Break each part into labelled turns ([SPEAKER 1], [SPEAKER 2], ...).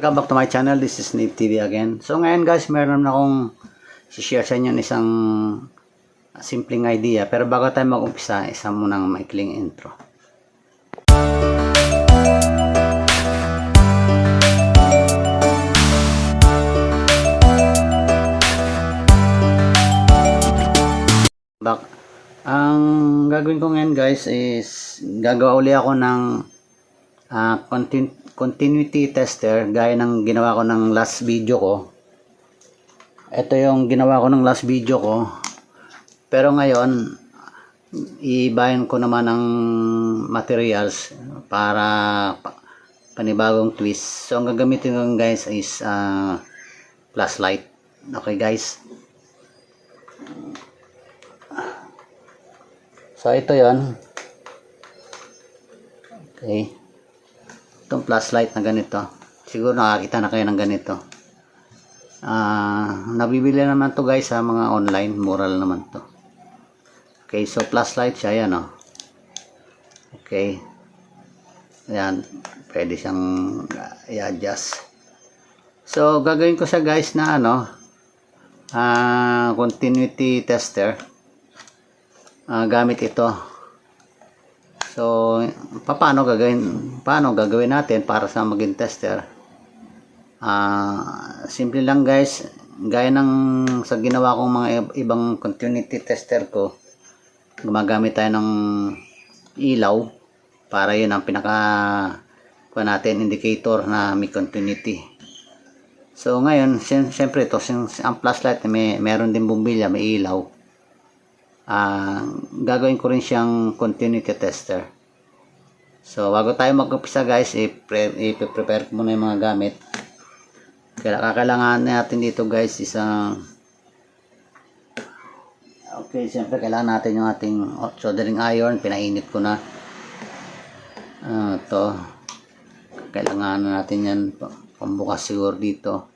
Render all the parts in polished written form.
[SPEAKER 1] Welcome back to my channel. This is Nate TV again. So ngayon guys, meron na akong share sa inyo isang simpleng idea. Pero bago tayo mag-umpisa, isa munang maikling intro. Ang gagawin ko ngayon guys is gagawa uli ako ng continuity tester gaya ng ginawa ko ng last video ko. Ito yung ginawa ko ng last video ko, pero ngayon ibahin ko naman ang materials para panibagong twist. So ang gagamitin ko guys is flashlight. Okay guys, so ito yon. Okay, itong flashlight na ganito, siguro nakakita na kayo ng ganito. Nabibili naman to guys sa mga online, mura naman to. Okay, so flashlight siya, yan okay, yan, pwede siyang i-adjust. So gagawin ko siya guys na continuity tester gamit ito. So paano gagawin natin para sa maging tester? Simple lang guys, gaya ng sa ginawa kong mga ibang continuity tester ko, gumagamit tayo ng ilaw para yun ang pinaka natin indicator na may continuity. So ngayon siyempre ito, ang flashlight meron din bumbilya, may ilaw. Gagawin ko rin siyang continuity tester. So bago tayo mag-umpisa guys, i-prepare ko muna yung mga gamit. Kailangan natin dito guys okay, siyempre kailangan natin yung ating soldering iron. Pinainit ko na to. Kailangan natin yan pambukas siguro dito.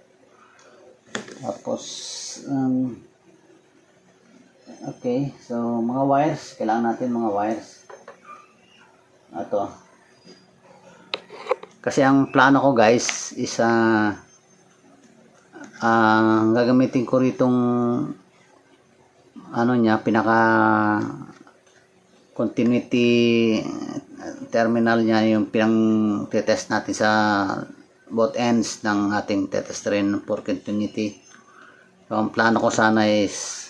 [SPEAKER 1] Tapos okay, so mga wires, kailangan natin mga wires. Ito. Kasi ang plano ko guys is gagamitin ko ritong pinaka continuity terminal niya, yung pinang test natin sa both ends ng ating tetesterin for continuity. So ang plano ko sana is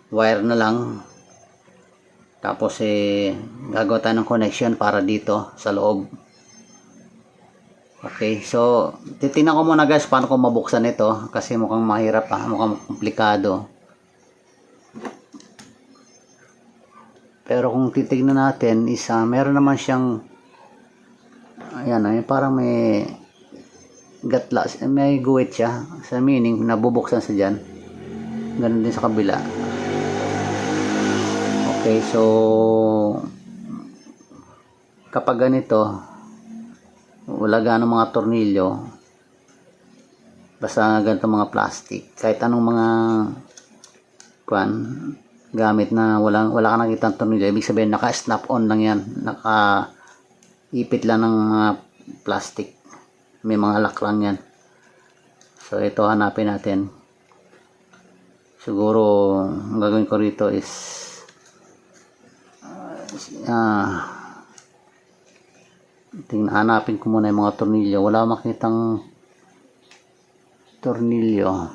[SPEAKER 1] wire na lang, tapos gagawa tayo ng connection para dito sa loob. Okay, so titingnan ko muna guys paano ko mabuksan ito, kasi mukhang mahirap mukhang komplikado. Pero kung titignan natin meron naman siyang parang may gatla, may guwit siya, sa meaning nabubuksan sa dyan. Ganun din sa kabila. Okay, so kapag ganito, wala ganong mga tornilyo, basta ganito mga plastic, kahit anong mga gamit na wala ka nakitang tornilyo, ibig sabihin naka snap on lang yan, naka ipit lang ng mga plastic, may mga lock lang yan. So ito hanapin natin. Siguro ang gagawin ko rito is hanapin ko muna yung mga tornilyo. Wala makitang tornilyo.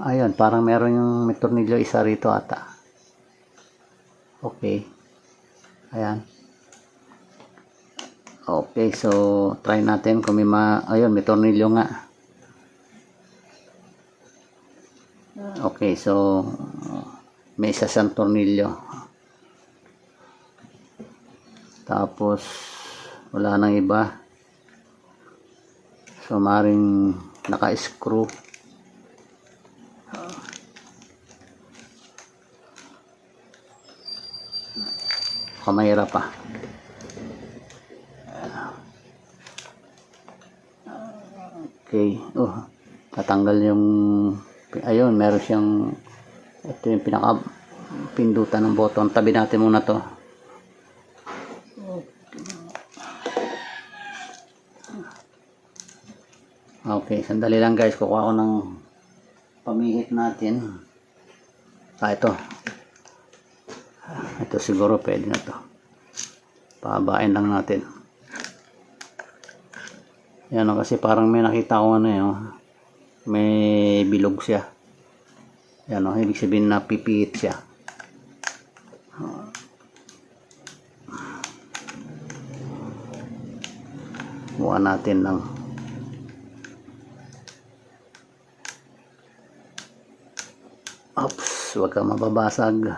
[SPEAKER 1] Ayun, parang meron yung may tornilyo isa rito ata. Okay, ayan. Okay, so try natin kung ayun, may tornilyo nga. Okay, so may isa siyang tornilyo. Tapos wala nang iba. So maring naka-screw. Kamahirap pa. Okay, tatanggal yung ayun, meron siyang ito yung pinaka pindutan ng button. Tabi natin muna to. Okay, sandali lang guys, kukuha ko ng pamihit natin. Ito siguro pwede na to. Pabain lang natin. Yan o, kasi parang may nakita ko may bilog siya. Yan o, ibig sabihin na pipihit siya. Buwan natin lang. Oops, huwag ka mababasag.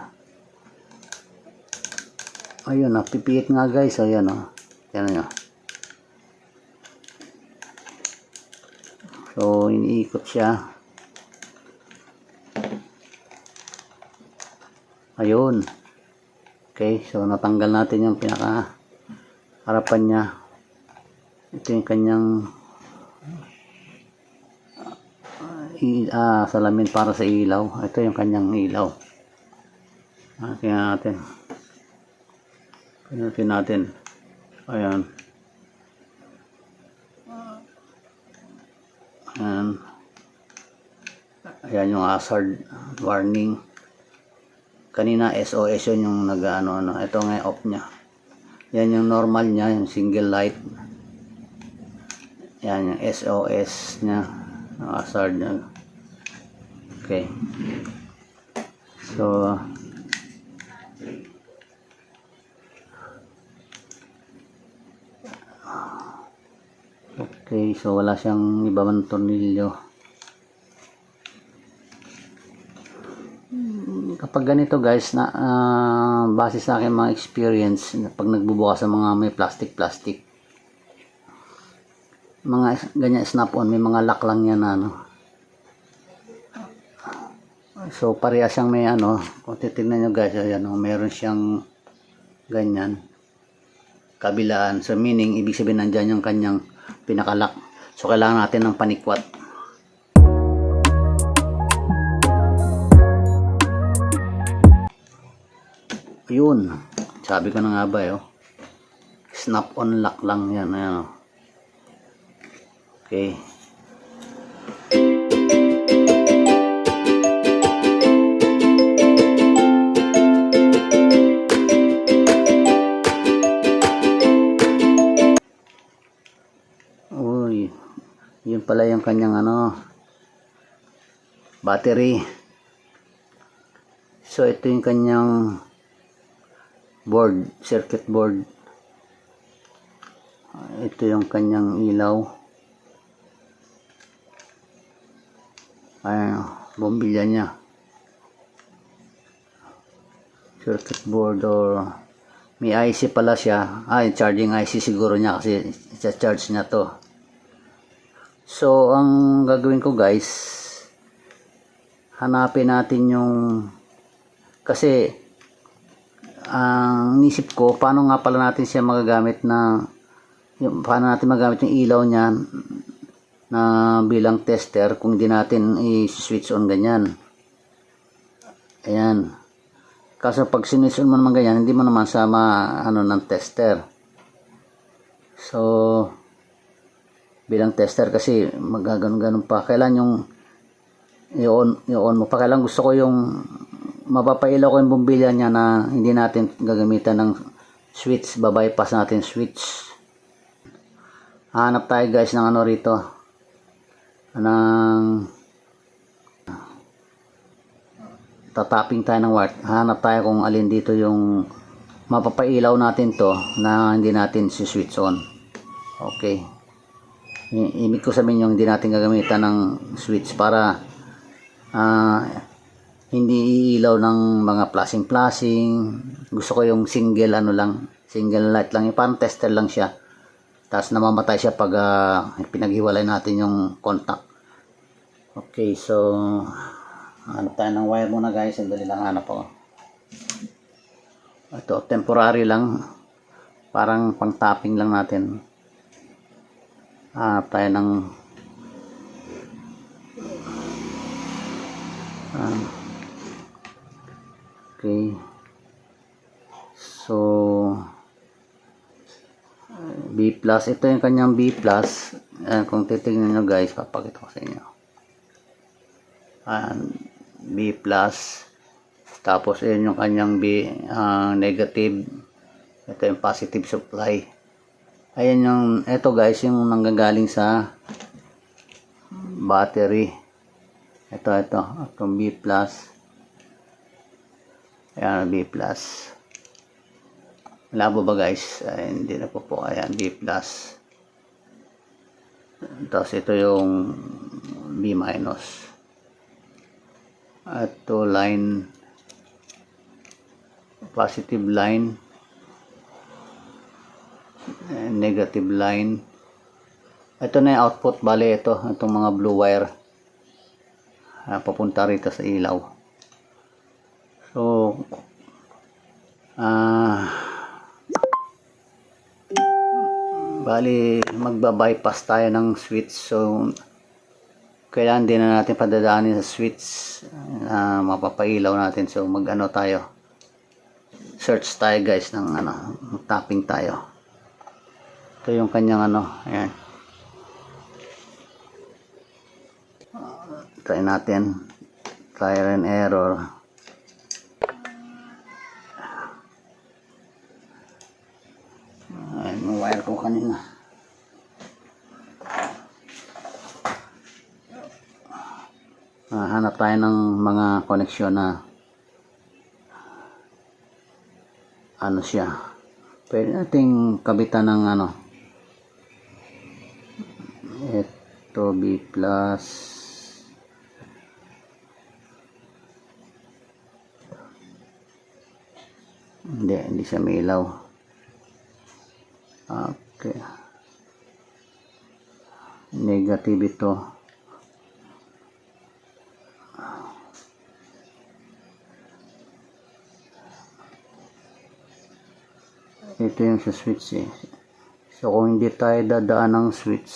[SPEAKER 1] Ayun na, pipihit nga guys. Ayan o, yan nyo. So, iniikot siya. Ayun. Okay, so natanggal natin yung pinaka harapan niya. Ito yung kanyang salamin para sa ilaw. Ito yung kanyang ilaw. Tingnan natin. Tingnan natin. Ayan. Ayan yung hazard warning. Kanina SOS yun yung ito nga off nya. Yan yung normal nya, yung single light. Yan yung SOS nya, yung hazard nya. Okay, so wala siyang ibang tornilyo. Kapag ganito guys, base sa akin mga experience, pag nagbubukas sa mga may plastic, mga ganyan snap-on, may mga lock lang yan So parehas siyang may kung titignan nyo guys, ayan meron siyang ganyan kabilaan. So meaning, ibig sabihin nandyan yung kanyang pinakalock. So kailangan natin ng panikwat. Yun, sabi ko na nga ba snap on lock lang yan. Ayan. Okay. Uy, yun pala yung kanyang battery. So ito yung kanyang board, circuit board. Ito yung kanyang ilaw. Ayan, bombilya niya. Circuit board or may IC pala siya. Charging IC siguro niya kasi i-charge niya to. So, ang gagawin ko guys, hanapin natin yung, kasi ang nisip ko, paano nga pala natin siya magagamit paano natin magamit yung ilaw niya na bilang tester kung di natin i-switch on ganyan. Ayan. Kaso pag switch on mo naman ganyan, hindi mo naman sama ng tester. So, bilang tester kasi magaganon-ganon pa. Kailan yung i-on mo pa. Kailan gusto ko yung mapapailaw ko yung bumbilya niya na hindi natin gagamitan ng switch, babypass natin switch. Hanap tayo guys ng rito, tatapping tayo ng wire. Hanap tayo kung alin dito yung mapapailaw natin to na hindi natin si switch on. Okay, ibig ko sabihin yung hindi natin gagamitan ng switch para hindi iilaw ng mga flashing. Gusto ko yung single single light lang, yung parang tester lang siya, tapos namamatay siya pag pinaghiwalay natin yung contact. Okay, so hanap tayo ng wire muna guys. Sandali lang, hanap ako. Ito temporary lang, parang pang tapping lang natin. Hanap tayo ng okay, so B+. Ito yung kanyang B+. Ayan, kung titignan nyo guys, papakita ko sa inyo. Ayan, B+. Tapos yun yung kanyang B, negative. Ito yung positive supply. Ayan yung, ito guys, yung nanggagaling sa battery. Ito, itong B+. Ayan, B+. Malabo ba guys? Ay, hindi na po. Ayan, B+. Tapos ito yung B-. Ito line, positive line, negative line. Ito na yung output. Bale, itong mga blue wire. Papunta rito sa ilaw. So, bali magba-bypass tayo ng switch, so kailangan din na natin padadaanin sa switch na mapapailaw natin. So mag-ano tayo, search tayo guys ng tapping tayo. Ito yung kanyang ayan, try natin, trial and error. Ayan, yung wire ko kanina. Hanap tayo ng mga koneksyon na siya. Pwede nating kabitan ng ito B+. Hindi siya may ilaw. Okay. Negative ito. Ito yung sa switch eh. So kung hindi tayo dadaan ng switch,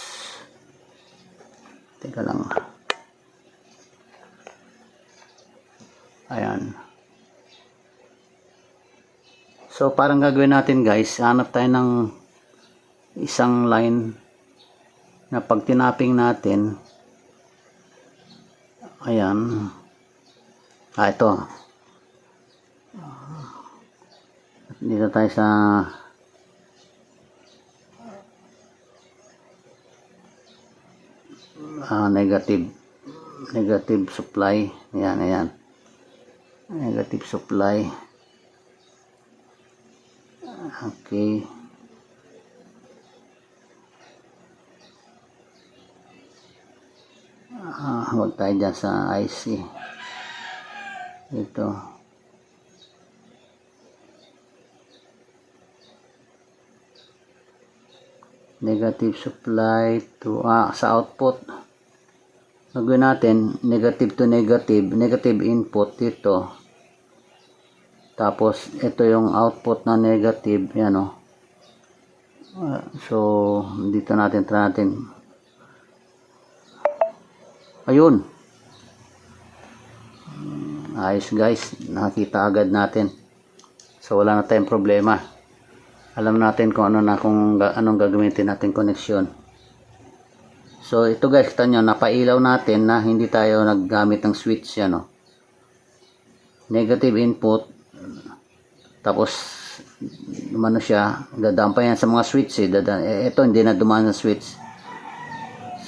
[SPEAKER 1] teka lang. Ayan. So parang gagawin natin guys, hanap tayo ng isang line na pag tinapping natin, ayan, ito, dito tayo sa negative supply. Ayan, negative supply. Okay. Huwag tayo dyan sa IC. Ito. Negative supply to sa output. Gagawin natin negative to negative input dito. Tapos ito yung output na negative, yan o. So dito natin try natin. Ayun. Ayos guys, nakita agad natin. So wala na tayong problema. Alam natin kung anong gagamitin natin koneksyon. So ito guys, kita nyo, napailaw natin na hindi tayo naggamit ng switch yan o. Negative input. Tapos umano siya, dadaan pa yan sa mga switch eh. Ito hindi na dumaan sa switch.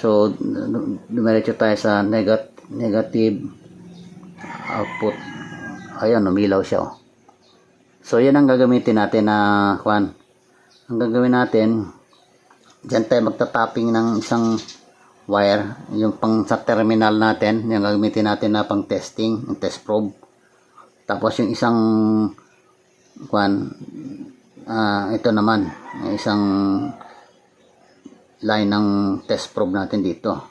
[SPEAKER 1] So dumiretso tayo sa negative output. Ayun, umilaw siya oh. So yan ang gagamitin natin na ang gagawin natin, diyan tayo magta-tapping ng isang wire, yung pang sa terminal natin, yung gagamitin natin na pang testing, yung test probe. Tapos yung isang ito naman, isang line ng test probe natin dito.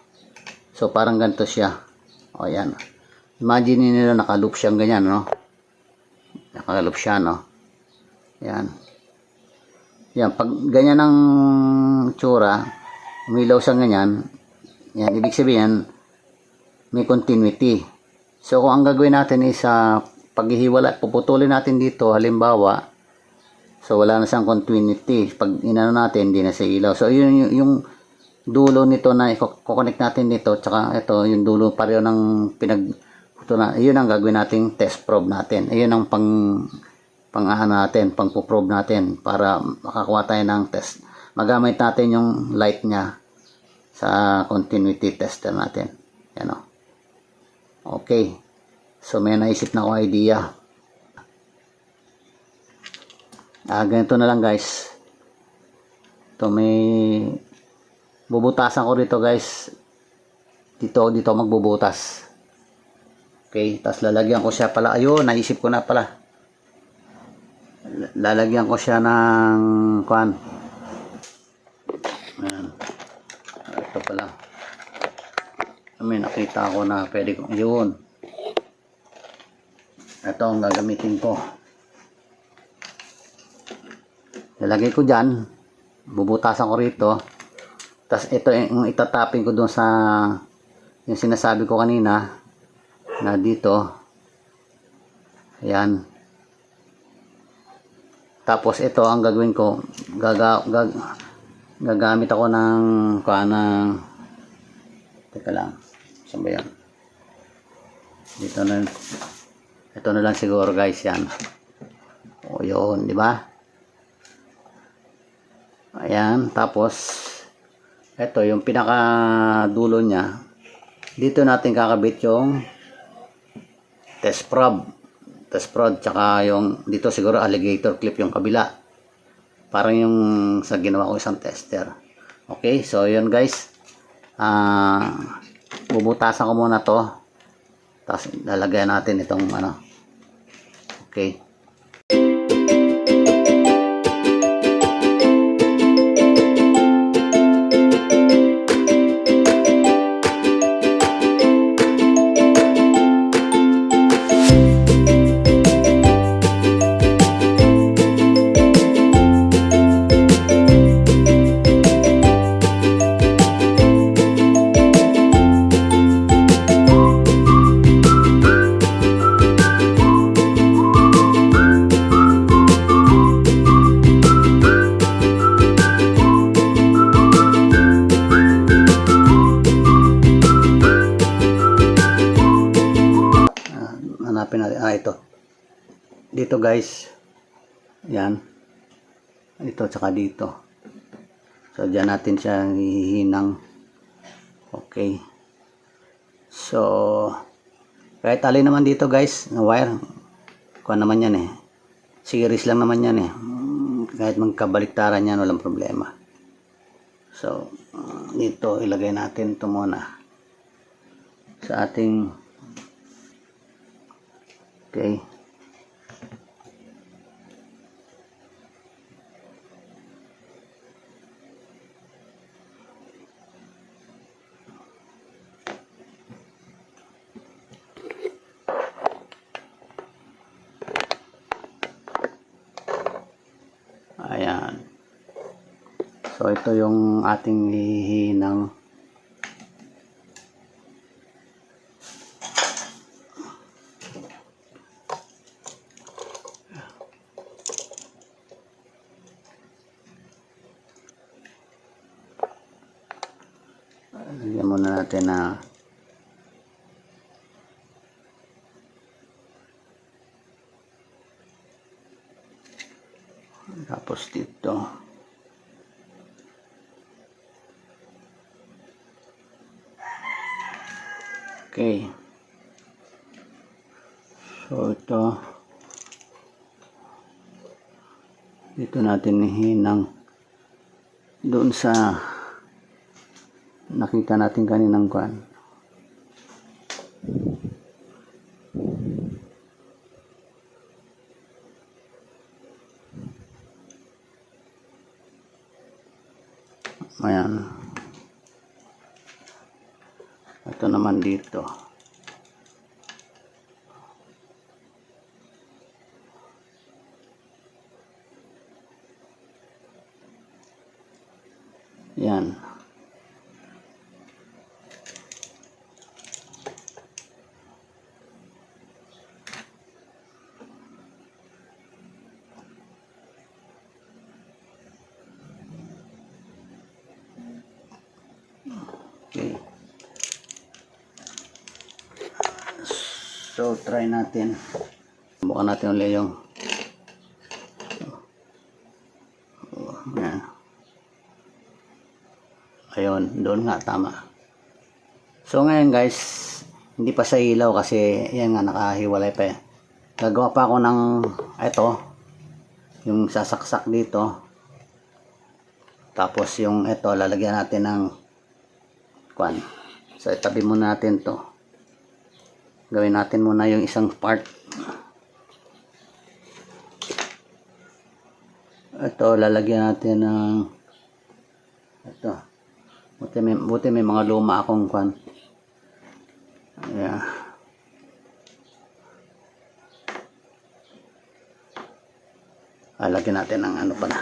[SPEAKER 1] So parang ganito siya. O yan. Imagine niyo naka-loop siyang ganyan, no? Naka-loop siya, no? Yan. Yan, pag ganyan ang tsura, umilaw siyang ganyan, yan, ibig sabihin, may continuity. So kung ang gagawin natin is paghihiwala, puputulin natin dito, halimbawa, So wala na siyang continuity. Pag inano natin, hindi na siya ilaw. So yun yung dulo nito na i-connect natin dito, tsaka ito yung dulo pareho ng ito na, yun ang gagawin nating test probe natin. Ayun ang pang natin, pang probe natin para makakuha tayo ng test. Magamit natin yung light niya sa continuity tester natin. Yan o. Okay. So may naisip na akong idea. Ganito na lang guys. Ito may bubutasan ko rito guys. Dito magbubutas. Okay, tapos lalagyan ko siya pala. Ayun, naisip ko na pala. Lalagyan ko siya ng kuan. Ayan. Ito pala. May nakita ko na pwede ko. Ayun. Ito ang gagamitin ko. Lalagay ko dyan. Bubutasan ko rito. Tapos ito yung itatapin ko doon sa yung sinasabi ko kanina na dito. Ayan. Tapos ito ang gagawin ko. Gagamit ako ng teka lang. Saan ba yan? Dito na. Ito na lang siguro guys yan. O yun, di ba? Ayan. Tapos ito yung pinaka dulo niya. Dito natin kakabit yung test probe, tsaka yung dito siguro alligator clip yung kabila, parang yung sa ginawa ko isang tester. Okay, so yun guys, bubutasan ko muna to, tapos lalagyan natin itong okay. Hanapin natin, ito dito guys, yan, ito tsaka dito. So dyan natin siya hihinang. Okay, so kahit alin naman dito guys na wire, kuha naman yan series lang naman yan kahit magkabaliktaran yan, walang problema. So dito ilagay natin ito muna sa ating okay. Ayan. So ito yung ating hihinang. Lagyan muna natin na tapos dito okay. So ito dito natin hinang doon sa nakita natin kaninang kuan. Ayan. Ito naman dito. Yan. Okay. So, try natin. Bukan natin ulit yung yan. Ayun, doon nga, tama. So, ngayon guys, hindi pa sa ilaw kasi yan nga, nakahiwalay pa eh. Gagawa pa ako ng ito, yung sasaksak dito. Tapos yung ito, lalagyan natin ng kwan. So, itabi muna natin to. Gawin natin muna yung isang part. Ito, lalagyan natin ng ito. Buti may mga luma akong kwan. Ayan. Lagyan natin ng ano pala.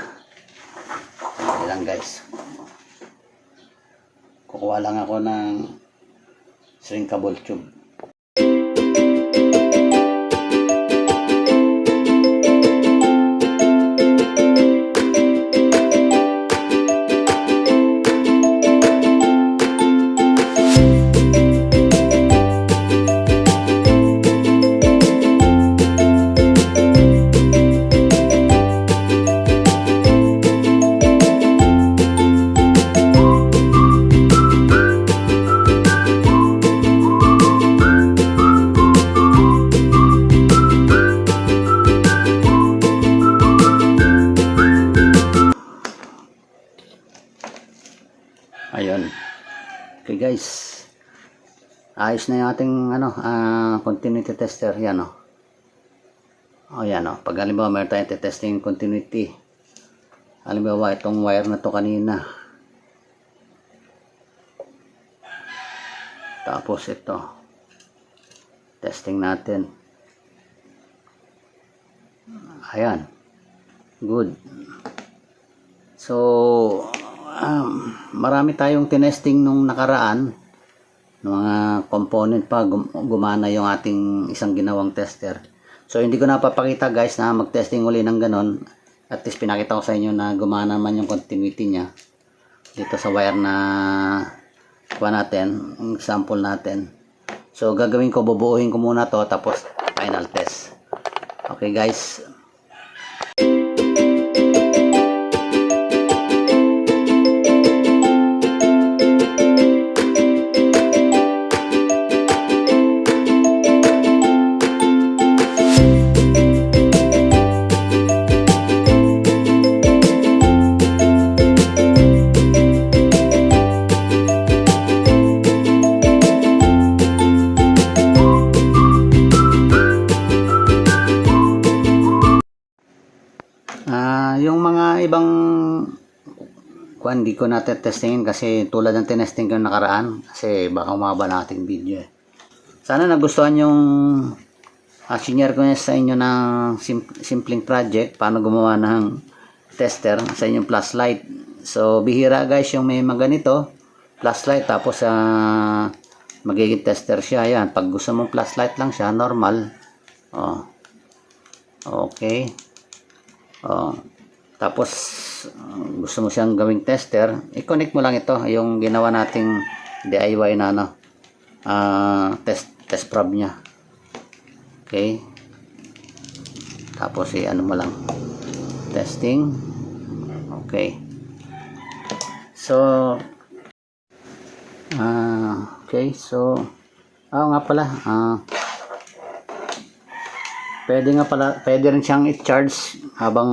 [SPEAKER 1] Ayan guys. Kukuha lang ako ng shrinkable tube. Ayun. Okay guys. Ayos na yung ating ano, continuity tester. Yan o. O yan o. Pag halimbawa meron tayong testing continuity. Halimbawa itong wire na to kanina. Tapos ito. Testing natin. Ayan. Good. So, marami tayong tinesting nung nakaraan ng mga component pa gumana yung ating isang ginawang tester. So hindi ko napapakita guys na mag-testing uli ng ganon. At least pinakita ko sa inyo na gumana man yung continuity niya dito sa wire na kuha natin, yung sample natin. So gagawin ko, bubuuhin ko muna to tapos final test. Okay guys. Yung mga ibang hindi ko natin testingin kasi tulad ng tinesting ko nakaraan kasi baka umaba na ating video eh. Sana nagustuhan yung senior ko sa inyo ng simpleng project paano gumawa ng tester sa inyong flashlight. So bihira guys yung may mga ganito flashlight tapos magiging tester siya. Yan, pag gusto mong flashlight lang siya normal. Okay. Tapos gusto mo siyang gawing tester, i-connect mo lang ito yung ginawa nating DIY na ano, test probe nya. Okay, tapos ano mo lang testing. Okay, so okay, so nga pala pwede rin siyang i-charge habang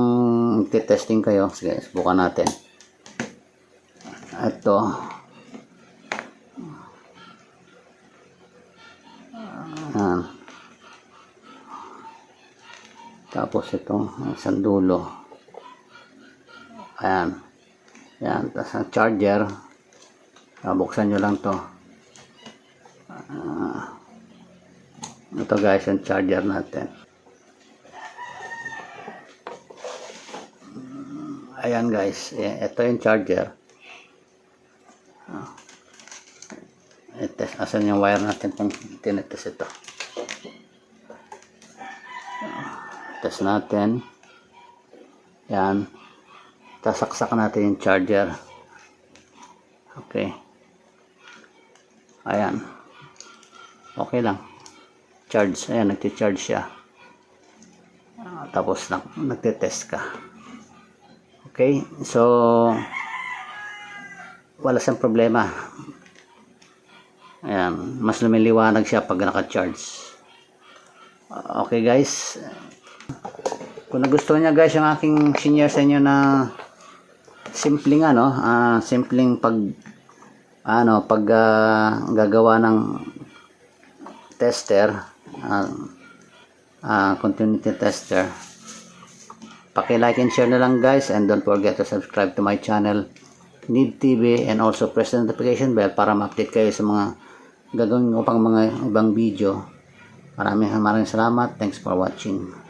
[SPEAKER 1] i-testing kayo. Sige, subukan natin. Ito. Tapos ito, isang dulo. Ayan. Ayan, tapos ang charger. Buksan nyo lang to. Ito guys, yung charger natin. Ayan guys, ito yung charger. Asan yung wire natin pang tinetest ito. Test natin. Yan. Tasaksak natin yung charger. Okay. Ayan. Okay lang. Charge. Ayan, nagti-charge siya. Tapos nagte-test ka. Okay? So, wala siyang problema. Ayan. Mas lumiliwanag siya pag naka-charge. Okay guys. Kung nagustuhan niya guys yung aking share sa inyo na simpleng simpleng gagawa ng tester, continuity tester, paki-like and share na lang guys, and don't forget to subscribe to my channel Need TV, and also press the notification bell para ma-update kayo sa mga gagawin ko pang mga ibang video. Maraming salamat. Thanks for watching.